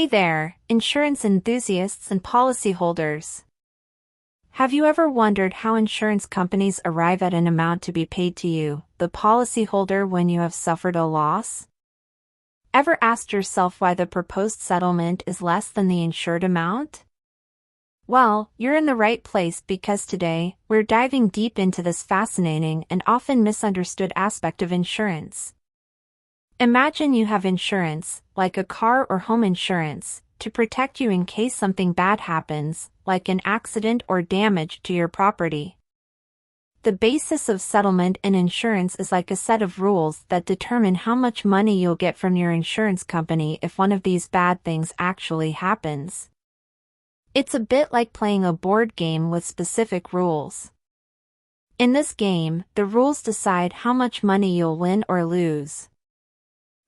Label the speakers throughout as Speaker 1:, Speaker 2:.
Speaker 1: Hey there, insurance enthusiasts and policyholders. Have you ever wondered how insurance companies arrive at an amount to be paid to you, the policyholder, when you have suffered a loss? Ever asked yourself why the proposed settlement is less than the insured amount? Well, you're in the right place because today, we're diving deep into this fascinating and often misunderstood aspect of insurance. Imagine you have insurance, like a car or home insurance, to protect you in case something bad happens, like an accident or damage to your property. The basis of settlement in insurance is like a set of rules that determine how much money you'll get from your insurance company if one of these bad things actually happens. It's a bit like playing a board game with specific rules. In this game, the rules decide how much money you'll win or lose.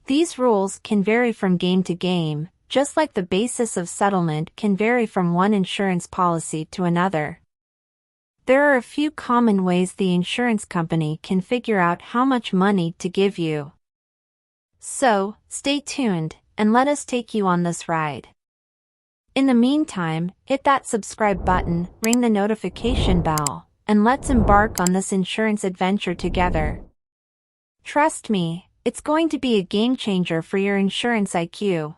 Speaker 1: These rules can vary from game to game, just like the basis of settlement can vary from one insurance policy to another. There are a few common ways the insurance company can figure out how much money to give you. So, stay tuned, and let us take you on this ride. In the meantime, hit that subscribe button, ring the notification bell, and let's embark on this insurance adventure together. Trust me, it's going to be a game changer for your insurance IQ.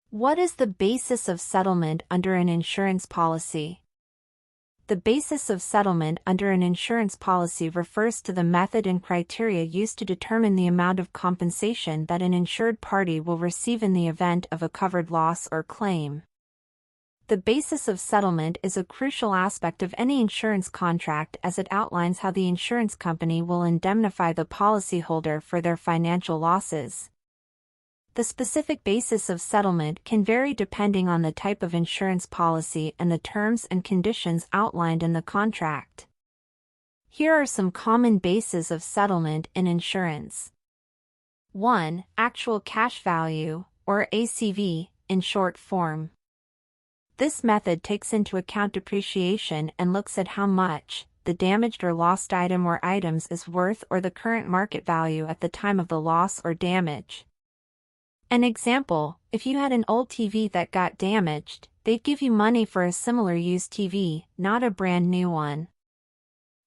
Speaker 1: What is the basis of settlement under an insurance policy? The basis of settlement under an insurance policy refers to the method and criteria used to determine the amount of compensation that an insured party will receive in the event of a covered loss or claim. The basis of settlement is a crucial aspect of any insurance contract as it outlines how the insurance company will indemnify the policyholder for their financial losses. The specific basis of settlement can vary depending on the type of insurance policy and the terms and conditions outlined in the contract. Here are some common bases of settlement in insurance. 1. Actual cash value, or ACV, in short form. This method takes into account depreciation and looks at how much the damaged or lost item or items is worth or the current market value at the time of the loss or damage. An example, if you had an old TV that got damaged, they'd give you money for a similar used TV, not a brand new one.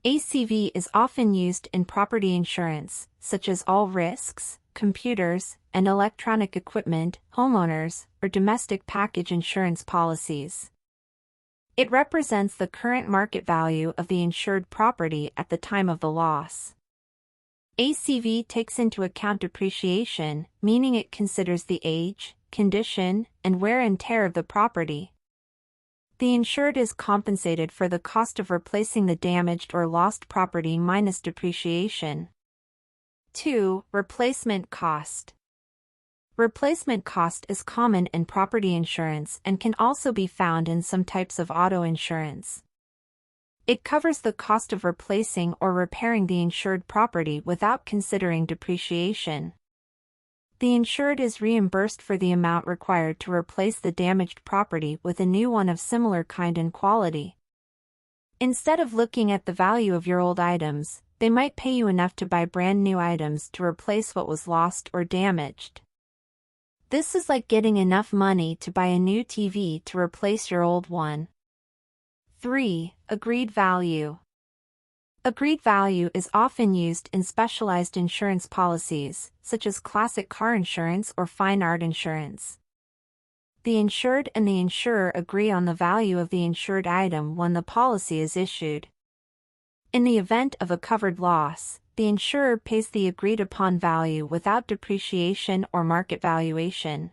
Speaker 1: ACV is often used in property insurance, such as all risks, computers, and electronic equipment, homeowners, or domestic package insurance policies. It represents the current market value of the insured property at the time of the loss. ACV takes into account depreciation, meaning it considers the age, condition, and wear and tear of the property. The insured is compensated for the cost of replacing the damaged or lost property minus depreciation. 2. Replacement cost. Replacement cost is common in property insurance and can also be found in some types of auto insurance. It covers the cost of replacing or repairing the insured property without considering depreciation. The insured is reimbursed for the amount required to replace the damaged property with a new one of similar kind and quality. Instead of looking at the value of your old items, they might pay you enough to buy brand new items to replace what was lost or damaged. This is like getting enough money to buy a new TV to replace your old one. 3. Agreed value. Agreed value is often used in specialized insurance policies, such as classic car insurance or fine art insurance. The insured and the insurer agree on the value of the insured item when the policy is issued. In the event of a covered loss, the insurer pays the agreed-upon value without depreciation or market valuation.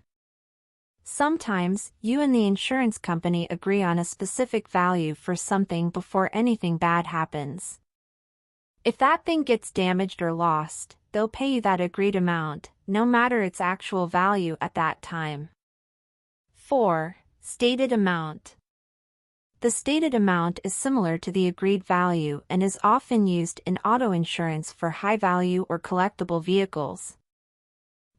Speaker 1: Sometimes, you and the insurance company agree on a specific value for something before anything bad happens. If that thing gets damaged or lost, they'll pay you that agreed amount, no matter its actual value at that time. 4. Stated amount. The stated amount is similar to the agreed value and is often used in auto insurance for high-value or collectible vehicles.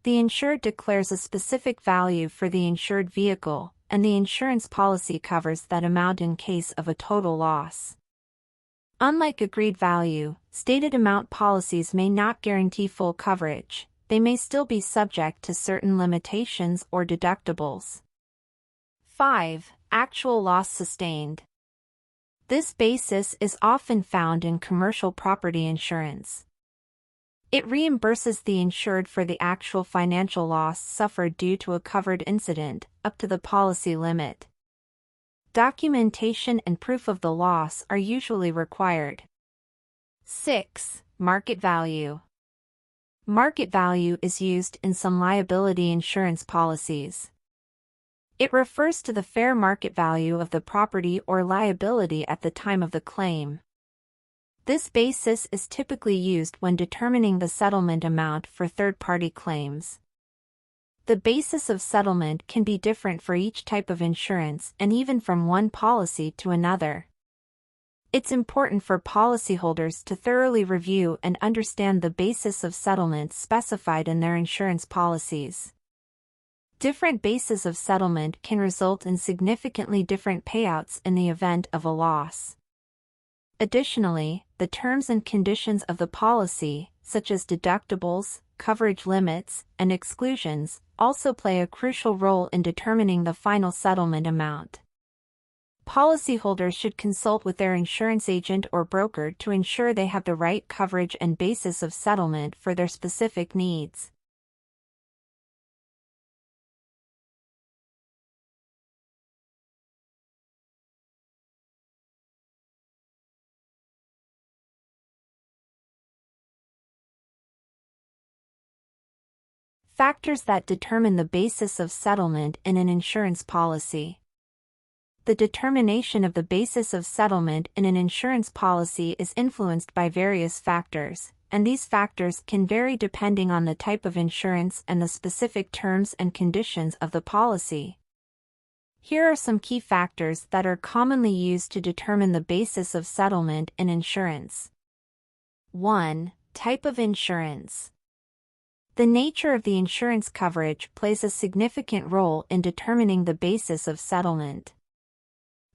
Speaker 1: The insured declares a specific value for the insured vehicle, and the insurance policy covers that amount in case of a total loss. Unlike agreed value, stated amount policies may not guarantee full coverage. They may still be subject to certain limitations or deductibles. 5. Actual loss sustained. This basis is often found in commercial property insurance. It reimburses the insured for the actual financial loss suffered due to a covered incident, up to the policy limit. Documentation and proof of the loss are usually required. 6. Market value. Market value is used in some liability insurance policies. It refers to the fair market value of the property or liability at the time of the claim. This basis is typically used when determining the settlement amount for third-party claims. The basis of settlement can be different for each type of insurance and even from one policy to another. It's important for policyholders to thoroughly review and understand the basis of settlement specified in their insurance policies. Different bases of settlement can result in significantly different payouts in the event of a loss. Additionally, the terms and conditions of the policy, such as deductibles, coverage limits, and exclusions, also play a crucial role in determining the final settlement amount. Policyholders should consult with their insurance agent or broker to ensure they have the right coverage and basis of settlement for their specific needs. Factors that determine the basis of settlement in an insurance policy. The determination of the basis of settlement in an insurance policy is influenced by various factors, and these factors can vary depending on the type of insurance and the specific terms and conditions of the policy. Here are some key factors that are commonly used to determine the basis of settlement in insurance. 1. Type of insurance. The nature of the insurance coverage plays a significant role in determining the basis of settlement.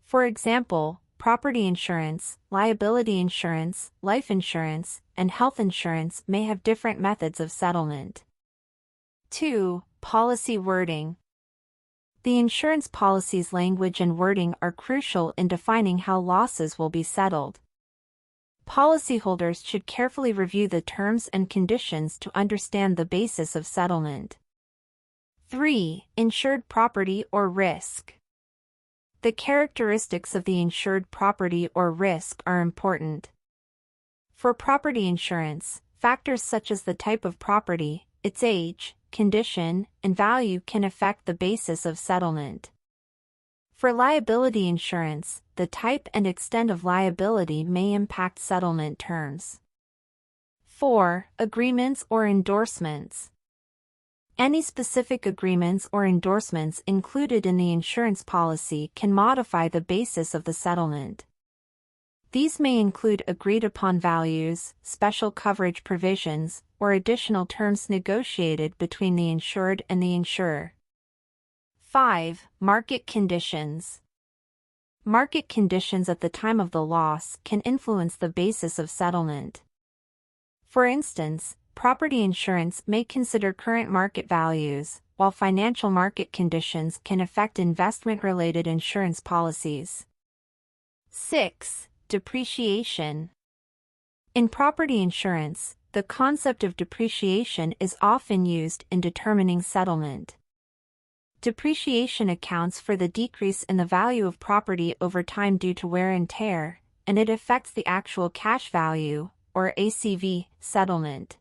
Speaker 1: For example, property insurance, liability insurance, life insurance, and health insurance may have different methods of settlement. 2. Policy wording. The insurance policy's language and wording are crucial in defining how losses will be settled. Policyholders should carefully review the terms and conditions to understand the basis of settlement. 3. Insured property or risk. The characteristics of the insured property or risk are important. For property insurance, factors such as the type of property, its age, condition, and value can affect the basis of settlement. For liability insurance, the type and extent of liability may impact settlement terms. 4. Agreements or endorsements. Any specific agreements or endorsements included in the insurance policy can modify the basis of the settlement. These may include agreed-upon values, special coverage provisions, or additional terms negotiated between the insured and the insurer. 5. Market conditions. Market conditions at the time of the loss can influence the basis of settlement. For instance, property insurance may consider current market values, while financial market conditions can affect investment-related insurance policies. 6. Depreciation. In property insurance, the concept of depreciation is often used in determining settlement. Depreciation accounts for the decrease in the value of property over time due to wear and tear, and it affects the actual cash value, or ACV, settlement.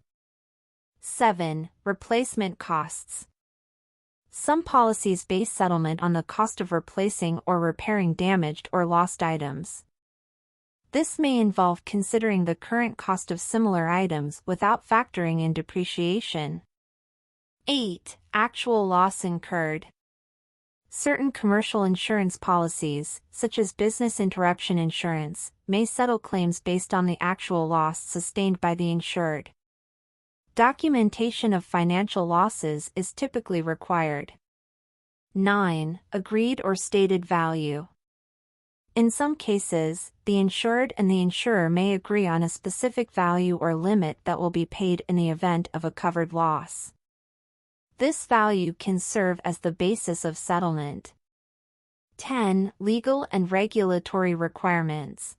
Speaker 1: 7. Replacement costs. Some policies base settlement on the cost of replacing or repairing damaged or lost items. This may involve considering the current cost of similar items without factoring in depreciation. 8. Actual loss incurred. Certain commercial insurance policies, such as business interruption insurance, may settle claims based on the actual loss sustained by the insured. Documentation of financial losses is typically required. 9. Agreed or stated value. In some cases, the insured and the insurer may agree on a specific value or limit that will be paid in the event of a covered loss. This value can serve as the basis of settlement. 10. Legal and regulatory requirements.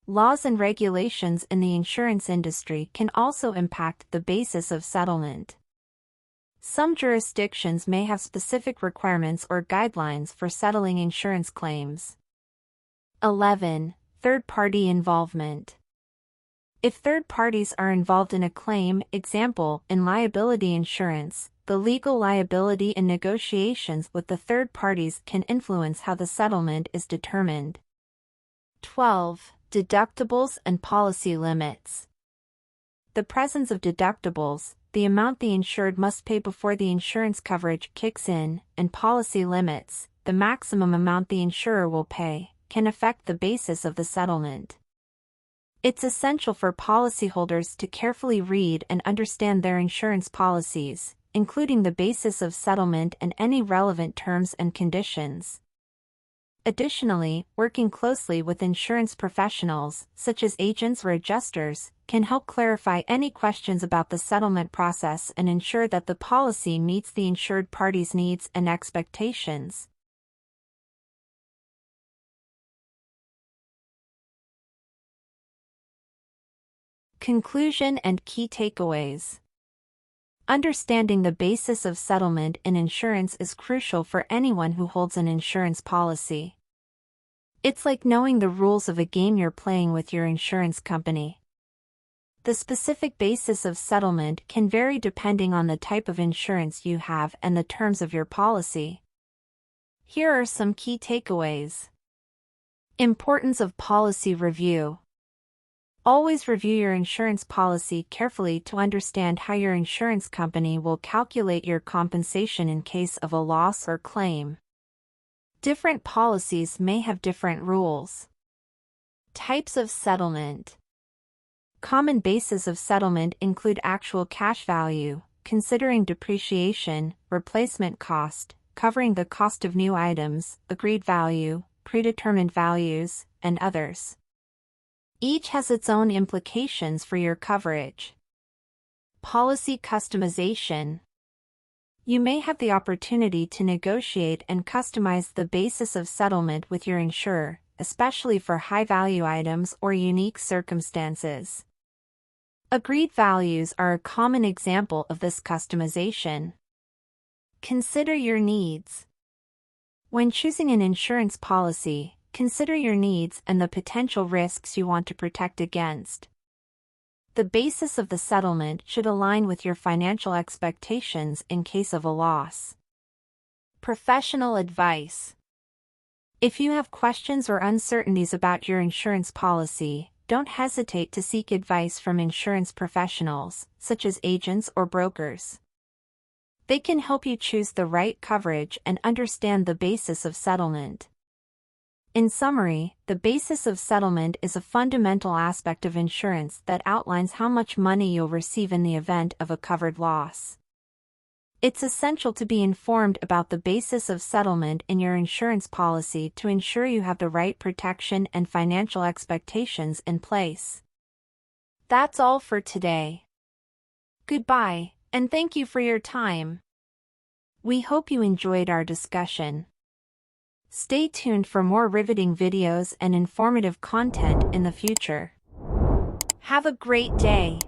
Speaker 1: Laws and regulations in the insurance industry can also impact the basis of settlement. Some jurisdictions may have specific requirements or guidelines for settling insurance claims. 11. Third-party involvement. If third parties are involved in a claim, example, in liability insurance, the legal liability and negotiations with the third parties can influence how the settlement is determined. 12. Deductibles and policy limits. The presence of deductibles, the amount the insured must pay before the insurance coverage kicks in, and policy limits, the maximum amount the insurer will pay, can affect the basis of the settlement. It's essential for policyholders to carefully read and understand their insurance policies, including the basis of settlement and any relevant terms and conditions. Additionally, working closely with insurance professionals, such as agents or adjusters, can help clarify any questions about the settlement process and ensure that the policy meets the insured party's needs and expectations. Conclusion and key takeaways. Understanding the basis of settlement in insurance is crucial for anyone who holds an insurance policy. It's like knowing the rules of a game you're playing with your insurance company. The specific basis of settlement can vary depending on the type of insurance you have and the terms of your policy. Here are some key takeaways. Importance of policy review. Always review your insurance policy carefully to understand how your insurance company will calculate your compensation in case of a loss or claim. Different policies may have different rules. Types of settlement. Common bases of settlement include actual cash value, considering depreciation, replacement cost, covering the cost of new items, agreed value, predetermined values, and others. Each has its own implications for your coverage. Policy customization. You may have the opportunity to negotiate and customize the basis of settlement with your insurer, especially for high-value items or unique circumstances. Agreed values are a common example of this customization. Consider your needs. When choosing an insurance policy, consider your needs and the potential risks you want to protect against. The basis of the settlement should align with your financial expectations in case of a loss. Professional advice. If you have questions or uncertainties about your insurance policy, don't hesitate to seek advice from insurance professionals, such as agents or brokers. They can help you choose the right coverage and understand the basis of settlement. In summary, the basis of settlement is a fundamental aspect of insurance that outlines how much money you'll receive in the event of a covered loss. It's essential to be informed about the basis of settlement in your insurance policy to ensure you have the right protection and financial expectations in place. That's all for today. Goodbye, and thank you for your time. We hope you enjoyed our discussion. Stay tuned for more riveting videos and informative content in the future. Have a great day.